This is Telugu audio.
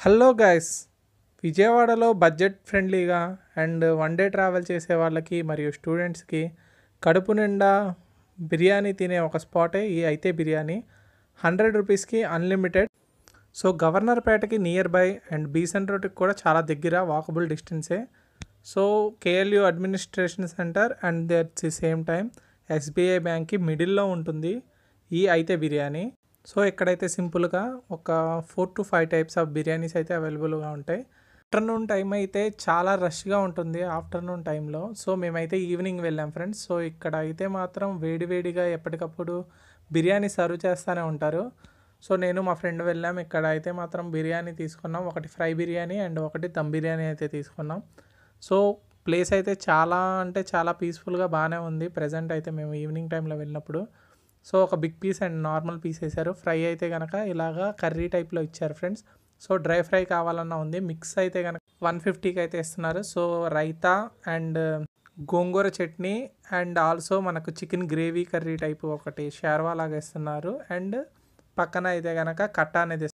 హలో గైస్, విజయవాడలో బడ్జెట్ ఫ్రెండ్లీగా అండ్ వన్ డే ట్రావెల్ చేసే వాళ్ళకి మరియు స్టూడెంట్స్కి కడుపు నిండా బిర్యానీ తినే ఒక స్పాటే ఈ అయితే బిర్యానీ. 100 రూపీస్కి అన్లిమిటెడ్. సో గవర్నర్పేటకి నియర్ బై అండ్ బీసెంట్ రోడ్కి కూడా చాలా దగ్గర, వాకబుల్ డిస్టెన్సే. So KLU administration centre and that the same time SBI బ్యాంక్కి మిడిల్లో ఉంటుంది ఈ అయితే బిర్యానీ. సో ఇక్కడైతే సింపుల్గా ఒక 4 to 5 టైప్స్ ఆఫ్ బిర్యానీస్ అయితే అవైలబుల్గా ఉంటాయి. ఆఫ్టర్నూన్ టైం అయితే చాలా రష్గా ఉంటుంది ఆఫ్టర్నూన్ టైంలో. సో మేమైతే ఈవినింగ్ వెళ్ళాం ఫ్రెండ్స్. సో ఇక్కడ అయితే మాత్రం వేడివేడిగా ఎప్పటికప్పుడు బిర్యానీ సర్వ్ చేస్తూనే ఉంటారు. సో నేను మా ఫ్రెండ్ వెళ్ళాం. ఇక్కడ అయితే మాత్రం బిర్యానీ తీసుకున్నాం, ఒకటి ఫ్రై బిర్యానీ అండ్ ఒకటి దమ్ బిర్యానీ అయితే తీసుకున్నాం. సో ప్లేస్ అయితే చాలా అంటే చాలా పీస్ఫుల్గా బాగానే ఉంది ప్రజెంట్ అయితే మేము ఈవినింగ్ టైంలో వెళ్ళినప్పుడు. సో ఒక big piece and normal piece వేశారు. ఫ్రై అయితే కనుక ఇలాగా కర్రీ టైప్లో ఇచ్చారు ఫ్రెండ్స్. సో డ్రై ఫ్రై కావాలన్నా ఉంది. మిక్స్ అయితే కనుక 150కి అయితే ఇస్తున్నారు. So raita and gongura chutney and also మనకు చికెన్ గ్రేవీ కర్రీ టైపు ఒకటి షేర్వా లాగా ఇస్తున్నారు. అండ్ పక్కన అయితే కనుక కట్ట అనేది